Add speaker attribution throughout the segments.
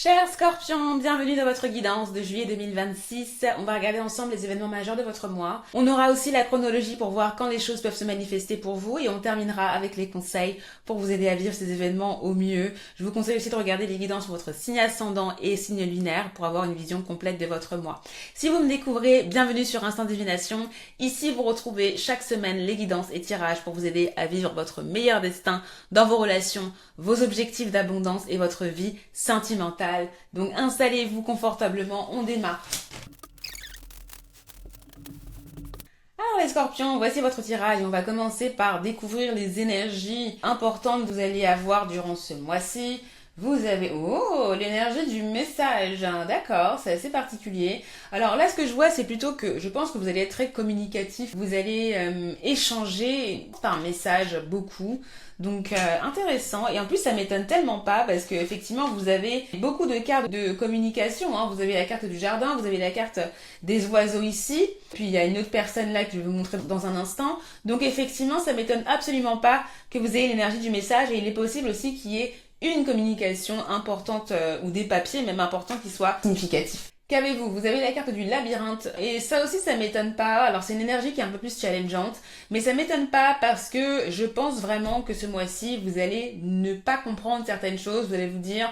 Speaker 1: Chers scorpions, bienvenue dans votre guidance de juillet 2026. On va regarder ensemble les événements majeurs de votre mois. On aura aussi la chronologie pour voir quand les choses peuvent se manifester pour vous et on terminera avec les conseils pour vous aider à vivre ces événements au mieux. Je vous conseille aussi de regarder les guidances sur votre signe ascendant et signe lunaire pour avoir une vision complète de votre mois. Si vous me découvrez, bienvenue sur Instant Divination. Ici, vous retrouvez chaque semaine les guidances et tirages pour vous aider à vivre votre meilleur destin dans vos relations, vos objectifs d'abondance et votre vie sentimentale. Donc installez-vous confortablement, on démarre. Alors les scorpions, voici votre tirage. On va commencer par découvrir les énergies importantes que vous allez avoir durant ce mois-ci. Vous avez... Oh, l'énergie du message. D'accord, c'est assez particulier. Alors là, ce que je vois, c'est plutôt que je pense que vous allez être très communicatif. Vous allez échanger par message beaucoup. Donc intéressant. Et en plus, ça m'étonne tellement pas parce que effectivement, vous avez beaucoup de cartes de communication. Hein. Vous avez la carte du jardin, vous avez la carte des oiseaux ici. Puis il y a une autre personne là que je vais vous montrer dans un instant. Donc effectivement, ça m'étonne absolument pas que vous ayez l'énergie du message. Et il est possible aussi qu'il y ait une communication importante ou des papiers même importants qui soient significatifs. Qu'avez-vous? Vous avez la carte du labyrinthe et ça aussi ça m'étonne pas. Alors c'est une énergie qui est un peu plus challengeante, mais ça m'étonne pas parce que je pense vraiment que ce mois-ci vous allez ne pas comprendre certaines choses. Vous allez vous dire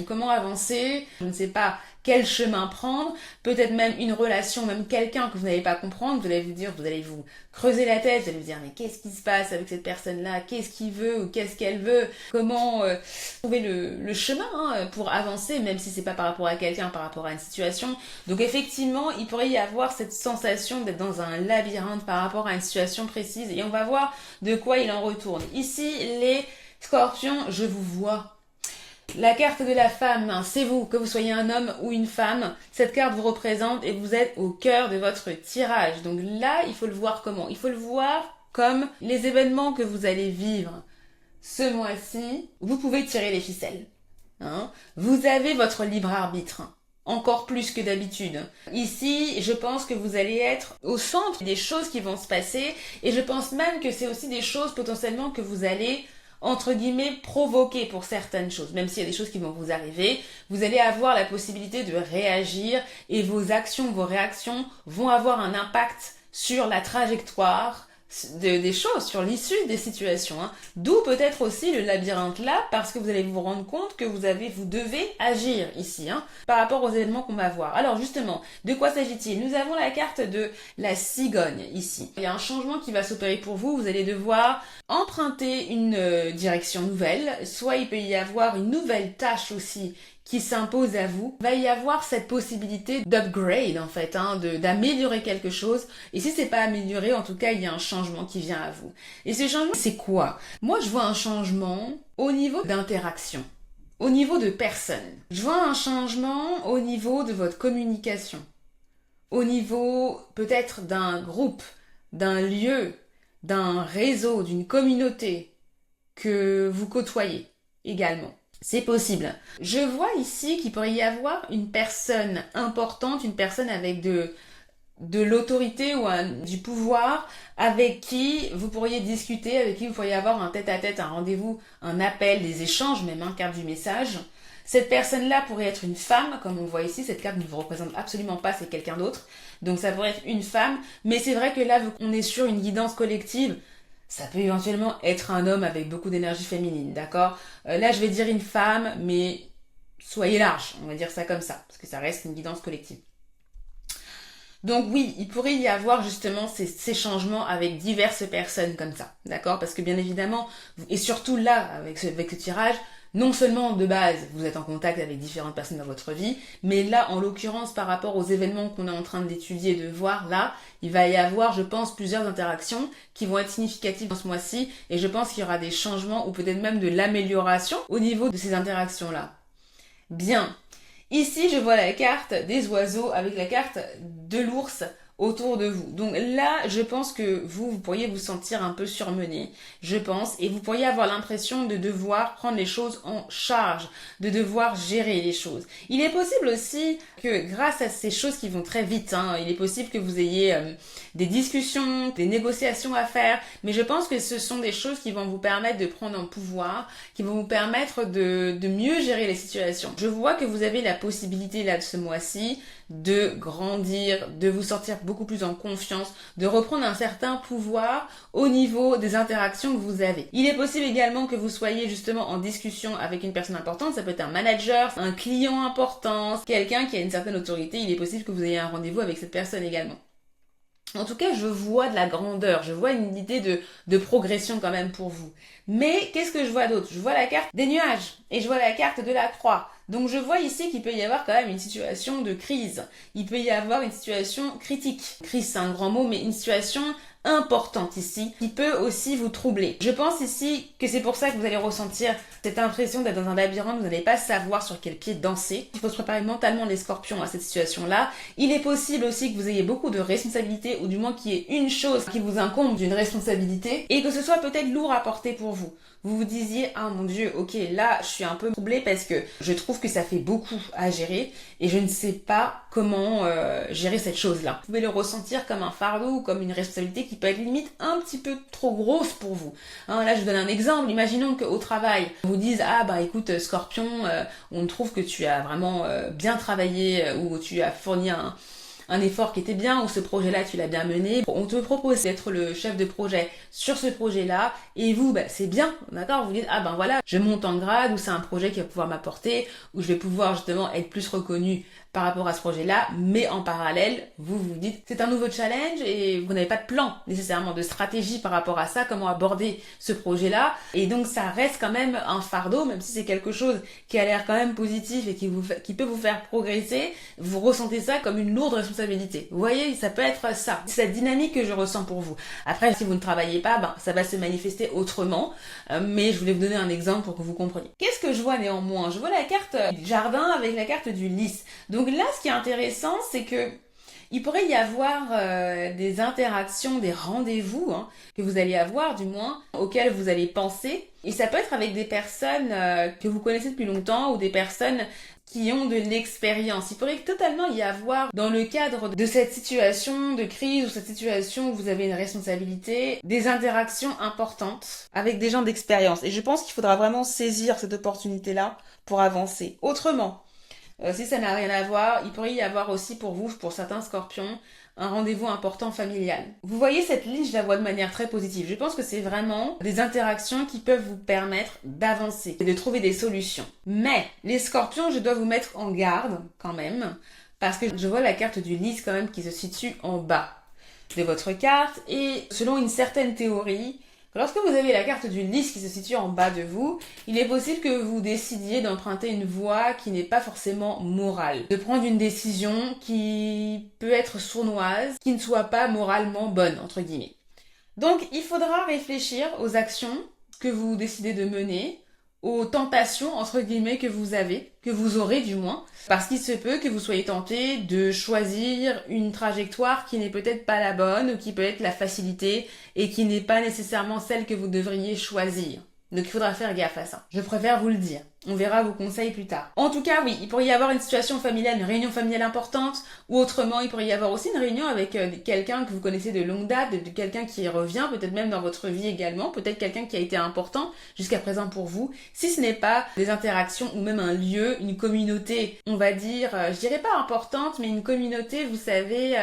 Speaker 1: comment avancer, je ne sais pas quel chemin prendre, peut-être même une relation, même quelqu'un que vous n'allez pas comprendre, vous allez vous dire, vous allez vous creuser la tête, vous allez vous dire mais qu'est-ce qui se passe avec cette personne-là, qu'est-ce qu'il veut ou qu'est-ce qu'elle veut, comment trouver le chemin pour avancer, même si c'est pas par rapport à quelqu'un, par rapport à une situation. Donc effectivement, il pourrait y avoir cette sensation d'être dans un labyrinthe par rapport à une situation précise et on va voir de quoi il en retourne. Ici, les scorpions, je vous vois. La carte de la femme, hein, c'est vous, que vous soyez un homme ou une femme, cette carte vous représente et vous êtes au cœur de votre tirage. Donc là, il faut le voir comment? Il faut le voir comme les événements que vous allez vivre ce mois-ci. Vous pouvez tirer les ficelles. Hein. Vous avez votre libre arbitre. Encore plus que d'habitude. Ici, je pense que vous allez être au centre des choses qui vont se passer et je pense même que c'est aussi des choses potentiellement que vous allez entre guillemets, provoquer pour certaines choses. Même s'il y a des choses qui vont vous arriver, vous allez avoir la possibilité de réagir et vos actions, vos réactions vont avoir un impact sur la trajectoire des choses, sur l'issue des situations. Hein. D'où peut-être aussi le labyrinthe là, parce que vous allez vous rendre compte que vous devez agir ici, hein, par rapport aux événements qu'on va voir. Alors justement, de quoi s'agit-il? Nous avons la carte de la cigogne ici. Il y a un changement qui va s'opérer pour vous, vous allez devoir emprunter une direction nouvelle, soit il peut y avoir une nouvelle tâche aussi qui s'impose à vous, va y avoir cette possibilité d'upgrade en fait, hein, d'améliorer quelque chose. Et si c'est pas amélioré, en tout cas, il y a un changement qui vient à vous. Et ce changement, c'est quoi? Moi, je vois un changement au niveau d'interaction, au niveau de personnes. Je vois un changement au niveau de votre communication, au niveau peut-être d'un groupe, d'un lieu, d'un réseau, d'une communauté que vous côtoyez également. C'est possible. Je vois ici qu'il pourrait y avoir une personne importante, une personne avec de l'autorité ou du pouvoir avec qui vous pourriez discuter, avec qui vous pourriez avoir un tête-à-tête, un rendez-vous, un appel, des échanges, même un carte du message. Cette personne-là pourrait être une femme, comme on voit ici, cette carte ne vous représente absolument pas, c'est quelqu'un d'autre. Donc ça pourrait être une femme, mais c'est vrai que là, on est sur une guidance collective. Ça peut éventuellement être un homme avec beaucoup d'énergie féminine, d'accord? Là, je vais dire une femme, mais soyez large, on va dire ça comme ça, parce que ça reste une guidance collective. Donc oui, il pourrait y avoir justement ces changements avec diverses personnes comme ça, d'accord? Parce que bien évidemment, et surtout là, avec ce tirage, non seulement de base, vous êtes en contact avec différentes personnes dans votre vie, mais là, en l'occurrence, par rapport aux événements qu'on est en train d'étudier, de voir là, il va y avoir, je pense, plusieurs interactions qui vont être significatives dans ce mois-ci, et je pense qu'il y aura des changements ou peut-être même de l'amélioration au niveau de ces interactions-là. Bien. Ici, je vois la carte des oiseaux avec la carte de l'ours autour de vous. Donc là, je pense que vous pourriez vous sentir un peu surmené, je pense, et vous pourriez avoir l'impression de devoir prendre les choses en charge, de devoir gérer les choses. Il est possible aussi que grâce à ces choses qui vont très vite, il est possible que vous ayez des discussions, des négociations à faire, mais je pense que ce sont des choses qui vont vous permettre de prendre un pouvoir, qui vont vous permettre de mieux gérer les situations. Je vois que vous avez la possibilité là de ce mois-ci de grandir, de vous sortir beaucoup plus en confiance, de reprendre un certain pouvoir au niveau des interactions que vous avez. Il est possible également que vous soyez justement en discussion avec une personne importante, ça peut être un manager, un client important, quelqu'un qui a une certaine autorité, il est possible que vous ayez un rendez-vous avec cette personne également. En tout cas, je vois de la grandeur, je vois une idée de progression quand même pour vous. Mais qu'est-ce que je vois d'autre? Je vois la carte des nuages et je vois la carte de la croix. Donc je vois ici qu'il peut y avoir quand même une situation de crise. Il peut y avoir une situation critique. Crise, c'est un grand mot, mais une situation importante ici, qui peut aussi vous troubler. Je pense ici que c'est pour ça que vous allez ressentir cette impression d'être dans un labyrinthe, vous n'allez pas savoir sur quel pied danser. Il faut se préparer mentalement les scorpions à cette situation-là. Il est possible aussi que vous ayez beaucoup de responsabilités, ou du moins qu'il y ait une chose qui vous incombe d'une responsabilité, et que ce soit peut-être lourd à porter pour vous. Vous vous disiez, ah mon Dieu, ok, là je suis un peu troublée parce que je trouve que ça fait beaucoup à gérer et je ne sais pas comment gérer cette chose-là. Vous pouvez le ressentir comme un fardeau ou comme une responsabilité qui peut être limite un petit peu trop grosse pour vous. Là je vous donne un exemple, imaginons qu'au travail, on vous dise, ah bah écoute Scorpion, on trouve que tu as vraiment bien travaillé ou tu as fourni un effort qui était bien, ou ce projet-là tu l'as bien mené. On te propose d'être le chef de projet sur ce projet-là, et vous, c'est bien, d'accord? Vous dites, ah ben voilà, je monte en grade, ou c'est un projet qui va pouvoir m'apporter, ou je vais pouvoir justement être plus reconnu par rapport à ce projet-là, mais en parallèle, vous vous dites, c'est un nouveau challenge, et vous n'avez pas de plan nécessairement, de stratégie par rapport à ça, comment aborder ce projet-là, et donc ça reste quand même un fardeau, même si c'est quelque chose qui a l'air quand même positif et qui peut vous faire progresser, vous ressentez ça comme une lourde responsabilité. Vous voyez, ça peut être ça. C'est cette dynamique que je ressens pour vous. Après, si vous ne travaillez pas, ça va se manifester autrement, mais je voulais vous donner un exemple pour que vous compreniez. Qu'est-ce que je vois néanmoins? Je vois la carte du jardin avec la carte du lys. Donc là, ce qui est intéressant, c'est que il pourrait y avoir des interactions, des rendez-vous que vous allez avoir, du moins, auxquels vous allez penser. Et ça peut être avec des personnes que vous connaissez depuis longtemps ou des personnes qui ont de l'expérience. Il pourrait totalement y avoir, dans le cadre de cette situation de crise ou cette situation où vous avez une responsabilité, des interactions importantes avec des gens d'expérience. Et je pense qu'il faudra vraiment saisir cette opportunité-là pour avancer. Autrement, si ça n'a rien à voir, il pourrait y avoir aussi pour vous, pour certains scorpions, un rendez-vous important familial. Vous voyez cette ligne, je la vois de manière très positive. Je pense que c'est vraiment des interactions qui peuvent vous permettre d'avancer et de trouver des solutions. Mais les scorpions, je dois vous mettre en garde quand même, parce que je vois la carte du lys quand même qui se situe en bas de votre carte, et selon une certaine théorie, lorsque vous avez la carte du lys qui se situe en bas de vous, il est possible que vous décidiez d'emprunter une voie qui n'est pas forcément morale, de prendre une décision qui peut être sournoise, qui ne soit pas moralement bonne, entre guillemets. Donc, il faudra réfléchir aux actions que vous décidez de mener, aux tentations, entre guillemets, que vous aurez du moins, parce qu'il se peut que vous soyez tenté de choisir une trajectoire qui n'est peut-être pas la bonne, ou qui peut être la facilité, et qui n'est pas nécessairement celle que vous devriez choisir. Donc il faudra faire gaffe à ça. Je préfère vous le dire. On verra vos conseils plus tard. En tout cas, oui, il pourrait y avoir une situation familiale, une réunion familiale importante, ou autrement, il pourrait y avoir aussi une réunion avec quelqu'un que vous connaissez de longue date, de quelqu'un qui revient, peut-être même dans votre vie également, peut-être quelqu'un qui a été important jusqu'à présent pour vous, si ce n'est pas des interactions ou même un lieu, une communauté, on va dire, je dirais pas importante, mais une communauté, vous savez,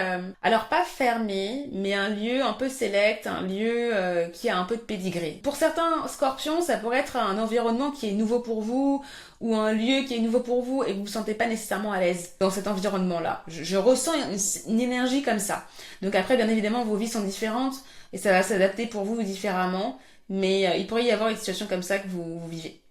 Speaker 1: alors pas fermée, mais un lieu un peu select, un lieu qui a un peu de pédigré. Pour certains scorpions, ça pourrait être un environnement qui est nouveau pour vous, ou un lieu qui est nouveau pour vous et vous vous sentez pas nécessairement à l'aise dans cet environnement-là. Je ressens une énergie comme ça. Donc après, bien évidemment, vos vies sont différentes et ça va s'adapter pour vous différemment, mais il pourrait y avoir une situation comme ça que vous vivez.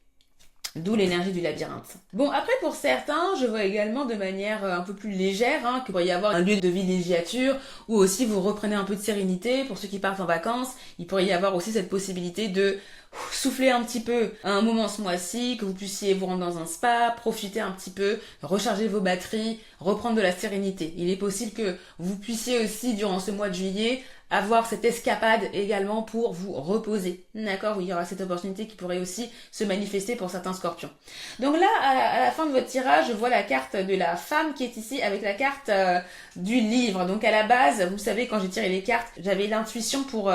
Speaker 1: D'où l'énergie du labyrinthe. Bon, après pour certains, je vois également de manière un peu plus légère, qu'il pourrait y avoir un lieu de villégiature, ou aussi vous reprenez un peu de sérénité. Pour ceux qui partent en vacances, il pourrait y avoir aussi cette possibilité de souffler un petit peu à un moment ce mois-ci, que vous puissiez vous rendre dans un spa, profiter un petit peu, recharger vos batteries, reprendre de la sérénité. Il est possible que vous puissiez aussi, durant ce mois de juillet, avoir cette escapade également pour vous reposer. D'accord? Oui, il y aura cette opportunité qui pourrait aussi se manifester pour certains scorpions. Donc là, à la fin de votre tirage, je vois la carte de la femme qui est ici avec la carte du livre. Donc à la base, vous savez, quand j'ai tiré les cartes, j'avais l'intuition pour...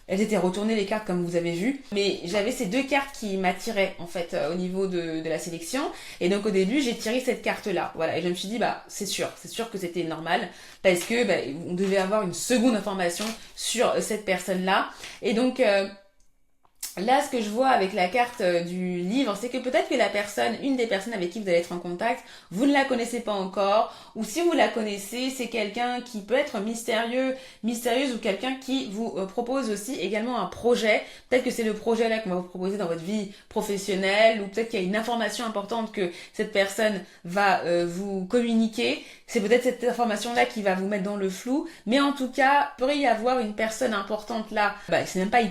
Speaker 1: elles étaient retournées les cartes comme vous avez vu, mais j'avais ces deux cartes qui m'attiraient en fait au niveau de la sélection. Et donc au début, j'ai tiré cette carte-là. Voilà, et je me suis dit, bah c'est sûr que c'était normal parce que on devait avoir une seconde information sur cette personne-là. Et donc là, ce que je vois avec la carte du livre, c'est que peut-être que la personne, une des personnes avec qui vous allez être en contact, vous ne la connaissez pas encore, ou si vous la connaissez, c'est quelqu'un qui peut être mystérieuse, ou quelqu'un qui vous propose aussi également un projet. Peut-être que c'est le projet là qu'on va vous proposer dans votre vie professionnelle, ou peut-être qu'il y a une information importante que cette personne va vous communiquer. C'est peut-être cette information-là qui va vous mettre dans le flou, mais en tout cas, il pourrait y avoir une personne importante là. C'est même pas il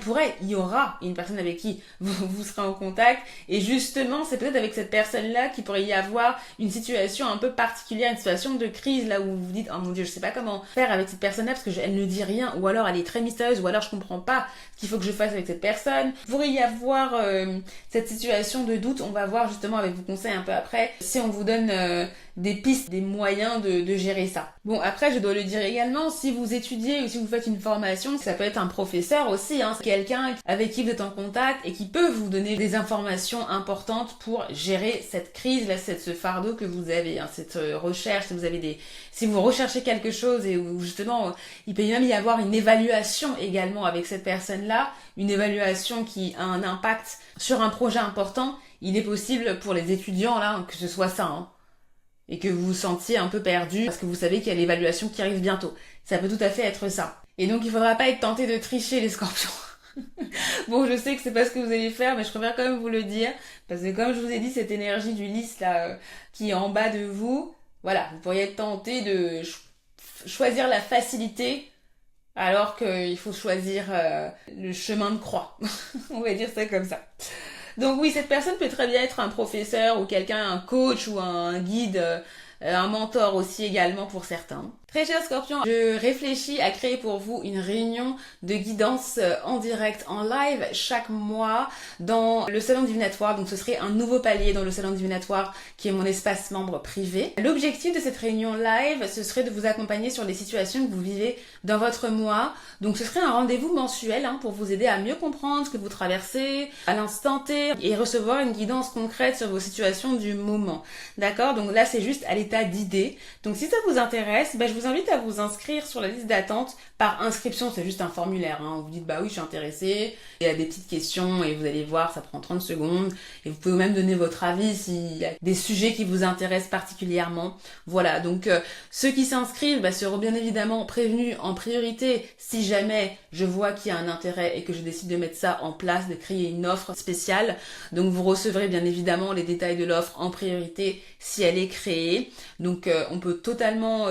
Speaker 1: y aura une personne avec qui vous serez en contact, et justement, c'est peut-être avec cette personne-là qu'il pourrait y avoir une situation un peu particulière, une situation de crise là où vous vous dites, oh mon Dieu, je sais pas comment faire avec cette personne-là parce que elle ne dit rien, ou alors elle est très mystérieuse, ou alors je comprends pas ce qu'il faut que je fasse avec cette personne. Il pourrait y avoir cette situation de doute. On va voir justement avec vos conseils un peu après si on vous donne des pistes, des moyens de gérer ça. Bon, après, je dois le dire également, si vous étudiez ou si vous faites une formation, ça peut être un professeur aussi, c'est quelqu'un avec qui vous êtes en contact et qui peut vous donner des informations importantes pour gérer cette crise, là, ce fardeau que vous avez, cette recherche, si vous recherchez quelque chose et où justement, il peut même y avoir une évaluation également avec cette personne-là, une évaluation qui a un impact sur un projet important. Il est possible pour les étudiants, là, que ce soit ça, et que vous vous sentiez un peu perdu parce que vous savez qu'il y a l'évaluation qui arrive bientôt. Ça peut tout à fait être ça. Et donc il faudra pas être tenté de tricher, les scorpions. Bon, je sais que c'est pas ce que vous allez faire, mais je préfère quand même vous le dire, parce que comme je vous ai dit, cette énergie du lys là qui est en bas de vous, voilà, vous pourriez être tenté de choisir la facilité alors qu'il faut choisir le chemin de croix. On va dire ça comme ça. Donc oui, cette personne peut très bien être un professeur ou quelqu'un, un coach ou un guide, un mentor aussi également pour certains. Très cher Scorpion, je réfléchis à créer pour vous une réunion de guidance en direct, en live, chaque mois dans le salon divinatoire. Donc ce serait un nouveau palier dans le salon divinatoire qui est mon espace membre privé. L'objectif de cette réunion live, ce serait de vous accompagner sur les situations que vous vivez dans votre mois. Donc ce serait un rendez-vous mensuel pour vous aider à mieux comprendre ce que vous traversez à l'instant T et recevoir une guidance concrète sur vos situations du moment. D'accord? Donc là, c'est juste à l'état d'idée. Donc si ça vous intéresse, je vous invite à vous inscrire sur la liste d'attente par inscription. C'est juste un formulaire. Vous dites oui, je suis intéressée. Il y a des petites questions et vous allez voir, ça prend 30 secondes. Et vous pouvez même donner votre avis s'il y a des sujets qui vous intéressent particulièrement. Voilà, donc ceux qui s'inscrivent seront bien évidemment prévenus en priorité si jamais je vois qu'il y a un intérêt et que je décide de mettre ça en place, de créer une offre spéciale. Donc vous recevrez bien évidemment les détails de l'offre en priorité si elle est créée. Donc on peut totalement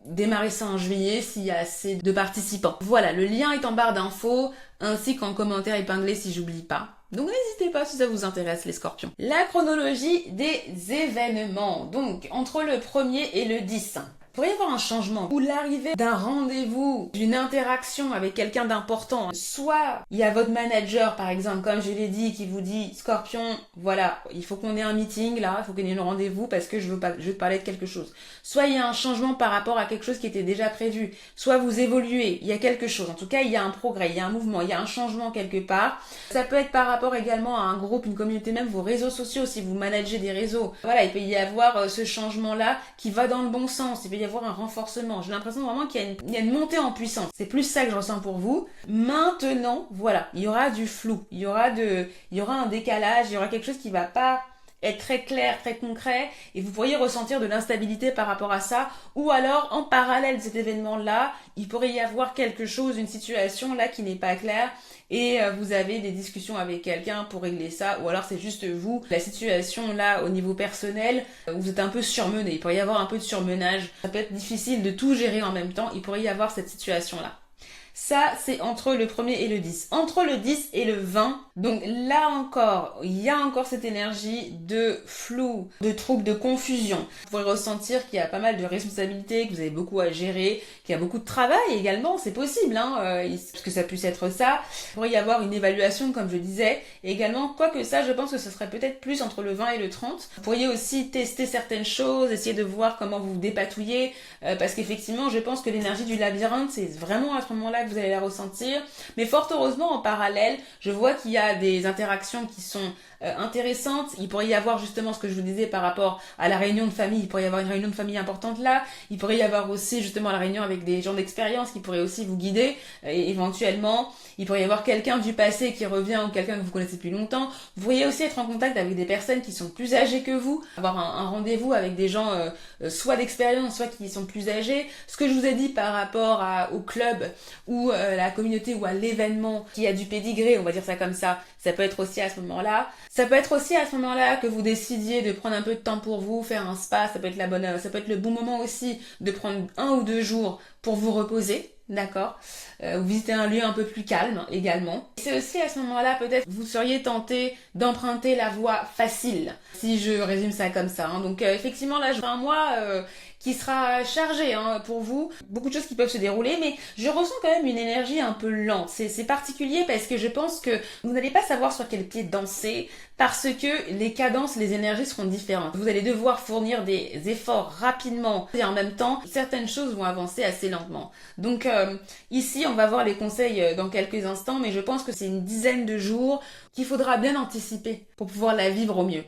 Speaker 1: démarrer ça en juillet s'il y a assez de participants. Voilà, le lien est en barre d'infos ainsi qu'en commentaire épinglé si j'oublie pas. Donc n'hésitez pas si ça vous intéresse les scorpions. La chronologie des événements. Donc entre le 1er et le 10. Il pourrait y avoir un changement ou l'arrivée d'un rendez-vous, d'une interaction avec quelqu'un d'important. Soit il y a votre manager, par exemple, comme je l'ai dit, qui vous dit « Scorpion, voilà, il faut qu'on ait un meeting là, il faut qu'on ait un rendez-vous parce que je veux te parler de quelque chose. » Soit il y a un changement par rapport à quelque chose qui était déjà prévu. Soit vous évoluez, il y a quelque chose. En tout cas, il y a un progrès, il y a un mouvement, il y a un changement quelque part. Ça peut être par rapport également à un groupe, une communauté, même vos réseaux sociaux, si vous managez des réseaux. Voilà, il peut y avoir ce changement-là qui va dans le bon sens. Il peut y avoir un renforcement. J'ai l'impression vraiment qu'il y a une montée en puissance. C'est plus ça que je ressens pour vous. Maintenant, voilà, il y aura du flou. Il y aura un décalage, il y aura quelque chose qui va pas être très clair, très concret, et vous pourriez ressentir de l'instabilité par rapport à ça, ou alors en parallèle de cet événement-là, il pourrait y avoir quelque chose, une situation là qui n'est pas claire, et vous avez des discussions avec quelqu'un pour régler ça, ou alors c'est juste vous, la situation là au niveau personnel, vous êtes un peu surmené, il pourrait y avoir un peu de surmenage, ça peut être difficile de tout gérer en même temps, il pourrait y avoir cette situation-là. Ça, c'est entre le 1er et le 10. Entre le 10 et le 20, donc là encore, il y a encore cette énergie de flou, de trouble, de confusion. Vous pourrez ressentir qu'il y a pas mal de responsabilités, que vous avez beaucoup à gérer, qu'il y a beaucoup de travail également, c'est possible, que ça puisse être ça. Il pourrait y avoir une évaluation, comme je disais, et également, quoique ça, je pense que ce serait peut-être plus entre le 20 et le 30. Vous pourriez aussi tester certaines choses, essayer de voir comment vous vous dépatouillez, parce qu'effectivement, je pense que l'énergie du labyrinthe, c'est vraiment à ce moment-là que vous allez la ressentir. Mais fort heureusement, en parallèle, je vois qu'il y a des interactions qui sont intéressantes. Il pourrait y avoir justement ce que je vous disais par rapport à la réunion de famille. Il pourrait y avoir une réunion de famille importante là. Il pourrait y avoir aussi justement la réunion avec des gens d'expérience qui pourraient aussi vous guider. Et éventuellement, il pourrait y avoir quelqu'un du passé qui revient ou quelqu'un que vous connaissez depuis longtemps. Vous pourriez aussi être en contact avec des personnes qui sont plus âgées que vous. Avoir un rendez-vous avec des gens soit d'expérience, soit qui sont plus âgés. Ce que je vous ai dit par rapport au club ou la communauté ou à l'événement qui a du pédigré, on va dire ça comme ça peut être aussi à ce moment-là. Ça peut être aussi à ce moment-là que vous décidiez de prendre un peu de temps pour vous, faire un spa, ça peut être le bon moment aussi de prendre 1 ou 2 jours pour vous reposer, d'accord, ou visiter un lieu un peu plus calme également. C'est aussi à ce moment-là peut-être vous seriez tenté d'emprunter la voie facile, si je résume ça comme ça. Donc effectivement là, je vois un mois qui sera chargé pour vous, beaucoup de choses qui peuvent se dérouler, mais je ressens quand même une énergie un peu lente. C'est particulier parce que je pense que vous n'allez pas savoir sur quel pied danser, parce que les cadences, les énergies seront différentes. Vous allez devoir fournir des efforts rapidement et en même temps, certaines choses vont avancer assez lentement. Donc ici, on va voir les conseils dans quelques instants, mais je pense que c'est une dizaine de jours qu'il faudra bien anticiper pour pouvoir la vivre au mieux.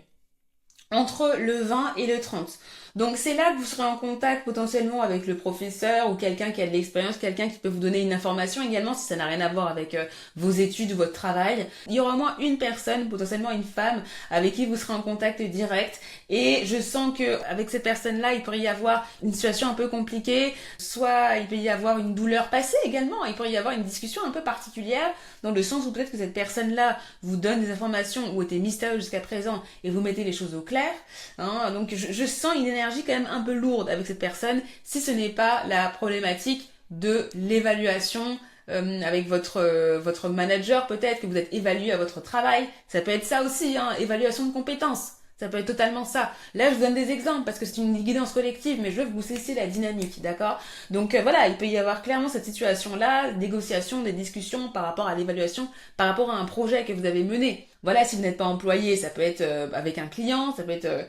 Speaker 1: Entre le 20 et le 30. Donc c'est là que vous serez en contact potentiellement avec le professeur ou quelqu'un qui a de l'expérience, quelqu'un qui peut vous donner une information également si ça n'a rien à voir avec vos études ou votre travail. Il y aura au moins une personne, potentiellement une femme, avec qui vous serez en contact direct. Et je sens que avec cette personne-là, il pourrait y avoir une situation un peu compliquée, soit il peut y avoir une douleur passée également, il pourrait y avoir une discussion un peu particulière, dans le sens où peut-être que cette personne-là vous donne des informations ou était mystérieuse jusqu'à présent et vous mettez les choses au clair. Donc je sens une énergie quand même un peu lourde avec cette personne, si ce n'est pas la problématique de l'évaluation avec votre manager, peut-être que vous êtes évalué à votre travail. Ça peut être ça aussi, évaluation de compétences. Ça peut être totalement ça. Là, je vous donne des exemples parce que c'est une guidance collective, mais je veux que vous cessiez la dynamique, d'accord? Donc voilà, il peut y avoir clairement cette situation-là, négociation, des discussions par rapport à l'évaluation, par rapport à un projet que vous avez mené. Voilà, si vous n'êtes pas employé, ça peut être avec un client, ça peut être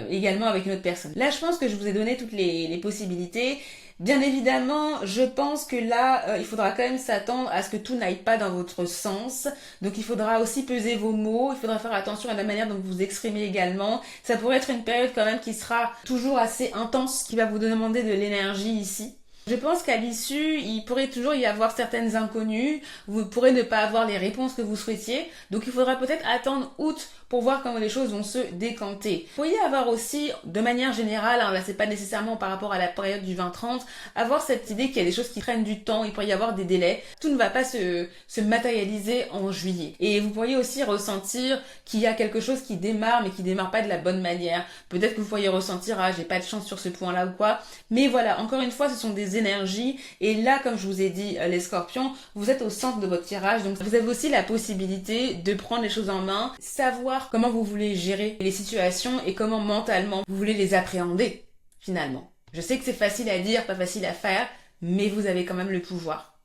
Speaker 1: également avec une autre personne. Là, je pense que je vous ai donné toutes les possibilités. Bien évidemment, je pense que là, il faudra quand même s'attendre à ce que tout n'aille pas dans votre sens. Donc il faudra aussi peser vos mots, il faudra faire attention à la manière dont vous vous exprimez également. Ça pourrait être une période quand même qui sera toujours assez intense, qui va vous demander de l'énergie ici. Je pense qu'à l'issue, il pourrait toujours y avoir certaines inconnues. Vous pourrez ne pas avoir les réponses que vous souhaitiez. Donc il faudra peut-être attendre août pour voir comment les choses vont se décanter. Vous pourriez avoir aussi, de manière générale, là c'est pas nécessairement par rapport à la période du 20-30, avoir cette idée qu'il y a des choses qui prennent du temps, il pourrait y avoir des délais. Tout ne va pas se matérialiser en juillet. Et vous pourriez aussi ressentir qu'il y a quelque chose qui démarre, mais qui démarre pas de la bonne manière. Peut-être que vous pourriez ressentir, j'ai pas de chance sur ce point-là ou quoi. Mais voilà, encore une fois, ce sont des énergies. Et là, comme je vous ai dit, les scorpions, vous êtes au centre de votre tirage. Donc vous avez aussi la possibilité de prendre les choses en main, savoir comment vous voulez gérer les situations et comment mentalement vous voulez les appréhender, finalement. Je sais que c'est facile à dire, pas facile à faire, mais vous avez quand même le pouvoir.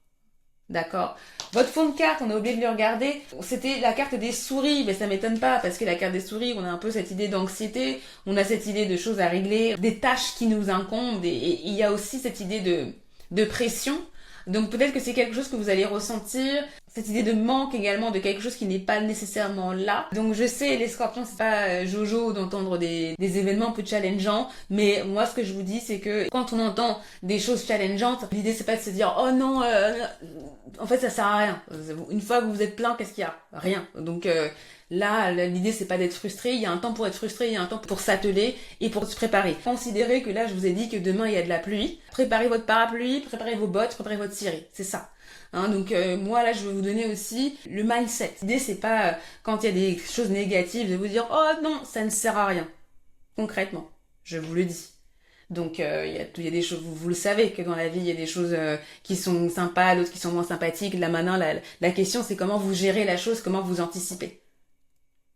Speaker 1: D'accord? Votre fond de carte, on a oublié de le regarder. C'était la carte des souris, mais ça m'étonne pas, parce que la carte des souris, on a un peu cette idée d'anxiété, on a cette idée de choses à régler, des tâches qui nous incombent, et il y a aussi cette idée de pression. Donc peut-être que c'est quelque chose que vous allez ressentir, cette idée de manque également de quelque chose qui n'est pas nécessairement là. Donc je sais, les scorpions, c'est pas jojo d'entendre des événements un peu challengeants, mais moi ce que je vous dis, c'est que quand on entend des choses challengeantes, l'idée c'est pas de se dire oh non, en fait ça sert à rien. Une fois que vous êtes plein, qu'est-ce qu'il y a? Rien. Donc là, l'idée c'est pas d'être frustré, il y a un temps pour être frustré, il y a un temps pour s'atteler et pour se préparer. Considérez que là, je vous ai dit que demain il y a de la pluie. Préparez votre parapluie, préparez vos bottes, préparez votre ciré, c'est ça. Donc moi là je vais vous donner aussi le mindset. L'idée c'est pas quand il y a des choses négatives de vous dire oh non ça ne sert à rien. Concrètement, je vous le dis. Donc il y a des choses, vous le savez que dans la vie, il y a des choses qui sont sympas, d'autres qui sont moins sympathiques. Là maintenant, la question c'est comment vous gérez la chose, comment vous anticipez.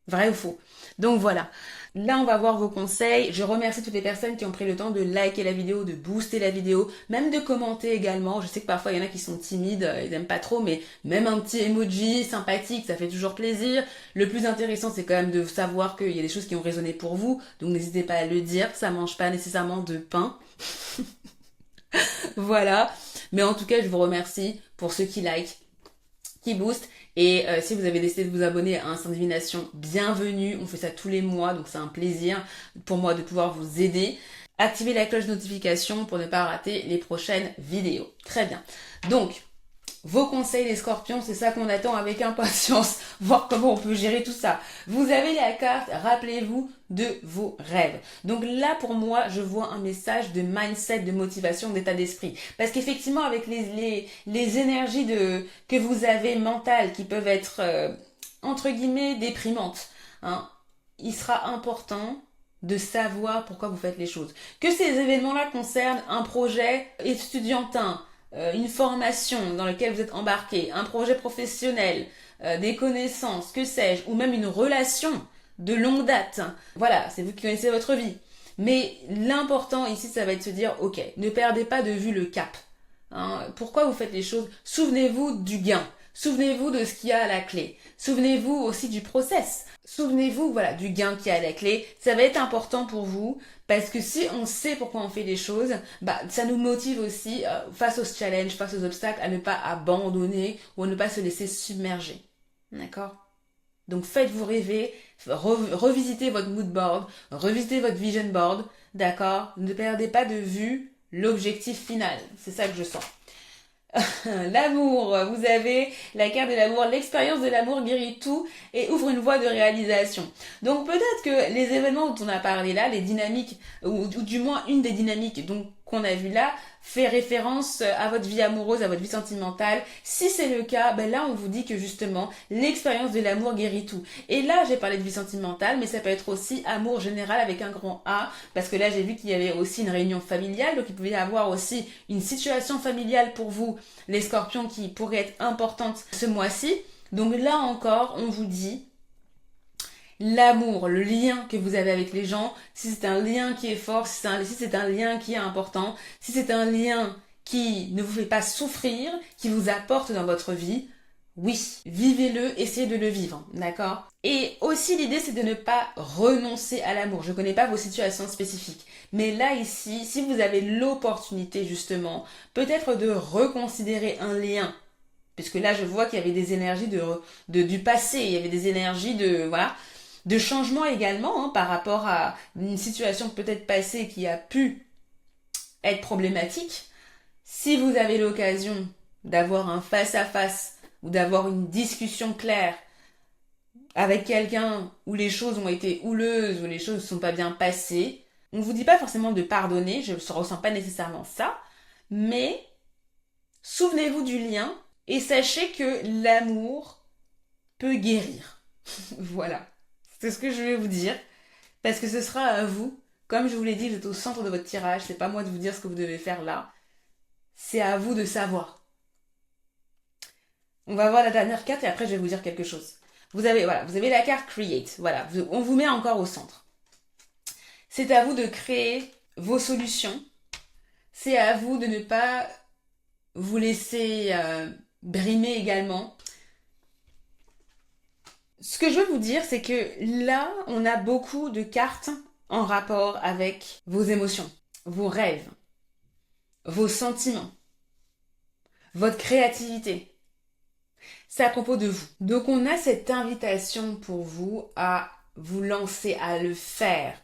Speaker 1: Vrai ou faux? Donc voilà. Là, on va voir vos conseils. Je remercie toutes les personnes qui ont pris le temps de liker la vidéo, de booster la vidéo, même de commenter également. Je sais que parfois, il y en a qui sont timides, ils n'aiment pas trop, mais même un petit emoji sympathique, ça fait toujours plaisir. Le plus intéressant, c'est quand même de savoir qu'il y a des choses qui ont résonné pour vous. Donc n'hésitez pas à le dire, ça mange pas nécessairement de pain. Voilà. Mais en tout cas, je vous remercie pour ceux qui like, qui booste. Et si vous avez décidé de vous abonner à Instant Divination, bienvenue. On fait ça tous les mois, donc c'est un plaisir pour moi de pouvoir vous aider. Activez la cloche de notification pour ne pas rater les prochaines vidéos. Très bien. Donc, vos conseils les scorpions, c'est ça qu'on attend avec impatience, voir comment on peut gérer tout ça. Vous avez la carte, rappelez-vous de vos rêves. Donc là, pour moi, je vois un message de mindset, de motivation, d'état d'esprit. Parce qu'effectivement, avec les énergies que vous avez mentales, qui peuvent être, entre guillemets, déprimantes, hein, il sera important de savoir pourquoi vous faites les choses. Que ces événements-là concernent un projet estudiantin, une formation dans laquelle vous êtes embarqué, un projet professionnel, des connaissances, que sais-je, ou même une relation de longue date. Voilà, c'est vous qui connaissez votre vie. Mais l'important ici, ça va être de se dire, ok, ne perdez pas de vue le cap. Hein, pourquoi vous faites les choses? Souvenez-vous du gain. Souvenez-vous de ce qu'il y a à la clé. Souvenez-vous aussi du process. Souvenez-vous, voilà, du gain qui est à la clé. Ça va être important pour vous parce que si on sait pourquoi on fait les choses, bah, ça nous motive aussi face aux challenges, face aux obstacles, à ne pas abandonner ou à ne pas se laisser submerger. D'accord? Donc faites-vous rêver, revisitez votre mood board, revisitez votre vision board, d'accord? Ne perdez pas de vue l'objectif final. C'est ça que je sens. L'amour, vous avez la carte de l'amour, l'expérience de l'amour guérit tout et ouvre une voie de réalisation. Donc peut-être que les événements dont on a parlé là, les dynamiques, ou du moins une des dynamiques donc qu'on a vu là, fait référence à votre vie amoureuse, à votre vie sentimentale. Si c'est le cas, ben là on vous dit que justement l'expérience de l'amour guérit tout. Et là j'ai parlé de vie sentimentale, mais ça peut être aussi amour général avec un grand A, parce que là j'ai vu qu'il y avait aussi une réunion familiale, donc il pouvait y avoir aussi une situation familiale pour vous, les scorpions, qui pourrait être importante ce mois-ci. Donc là encore, on vous dit l'amour, le lien que vous avez avec les gens, si c'est un lien qui est fort, si c'est un lien qui est important, si c'est un lien qui ne vous fait pas souffrir, qui vous apporte dans votre vie, oui, vivez-le, essayez de le vivre, d'accord? Et aussi l'idée c'est de ne pas renoncer à l'amour. Je connais pas vos situations spécifiques, mais là ici, si vous avez l'opportunité justement, peut-être de reconsidérer un lien, puisque là je vois qu'il y avait des énergies du passé, il y avait des énergies de changement également, hein, par rapport à une situation peut-être passée qui a pu être problématique. Si vous avez l'occasion d'avoir un face-à-face ou d'avoir une discussion claire avec quelqu'un où les choses ont été houleuses, où les choses ne sont pas bien passées, on ne vous dit pas forcément de pardonner, je ne ressens pas nécessairement ça, mais souvenez-vous du lien et sachez que l'amour peut guérir. Voilà. C'est ce que je vais vous dire, parce que ce sera à vous. Comme je vous l'ai dit, vous êtes au centre de votre tirage, c'est pas moi de vous dire ce que vous devez faire là. C'est à vous de savoir. On va voir la dernière carte et après je vais vous dire quelque chose. Vous avez la carte Create. Voilà, on vous met encore au centre. C'est à vous de créer vos solutions. C'est à vous de ne pas vous laisser brimer également. Ce que je veux vous dire, c'est que là, on a beaucoup de cartes en rapport avec vos émotions, vos rêves, vos sentiments, votre créativité. C'est à propos de vous. Donc on a cette invitation pour vous à vous lancer, à le faire.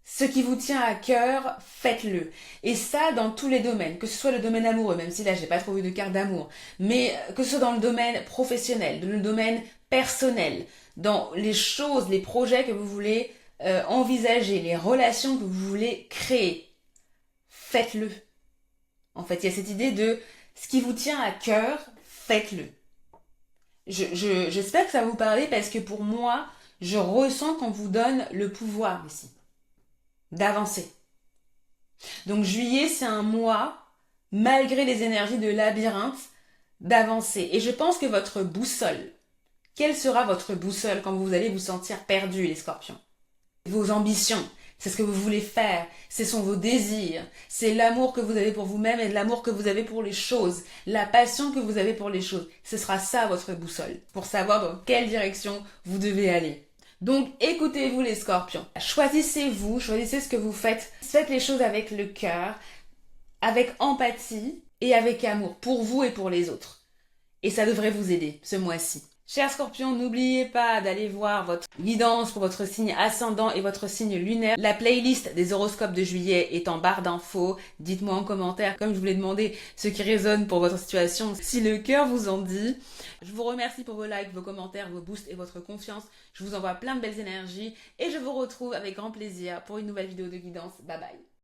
Speaker 1: Ce qui vous tient à cœur, faites-le. Et ça, dans tous les domaines, que ce soit le domaine amoureux, même si là, j'ai pas trop vu de carte d'amour, mais que ce soit dans le domaine professionnel, dans le domaine personnel, dans les choses, les projets que vous voulez envisager, les relations que vous voulez créer, faites-le. En fait, il y a cette idée de ce qui vous tient à cœur, faites-le. J'espère que ça va vous parler parce que pour moi, je ressens qu'on vous donne le pouvoir ici d'avancer. Donc juillet, c'est un mois, malgré les énergies de labyrinthe, d'avancer. Et je pense que votre boussole, quelle sera votre boussole quand vous allez vous sentir perdu, les scorpions? Vos ambitions, c'est ce que vous voulez faire, ce sont vos désirs, c'est l'amour que vous avez pour vous-même et l'amour que vous avez pour les choses, la passion que vous avez pour les choses. Ce sera ça votre boussole, pour savoir dans quelle direction vous devez aller. Donc écoutez-vous les scorpions, choisissez-vous, choisissez ce que vous faites, faites les choses avec le cœur, avec empathie et avec amour, pour vous et pour les autres. Et ça devrait vous aider ce mois-ci. Chers scorpions, n'oubliez pas d'aller voir votre guidance pour votre signe ascendant et votre signe lunaire. La playlist des horoscopes de juillet est en barre d'infos. Dites-moi en commentaire, comme je vous l'ai demandé, ce qui résonne pour votre situation, si le cœur vous en dit. Je vous remercie pour vos likes, vos commentaires, vos boosts et votre confiance. Je vous envoie plein de belles énergies et je vous retrouve avec grand plaisir pour une nouvelle vidéo de guidance. Bye bye.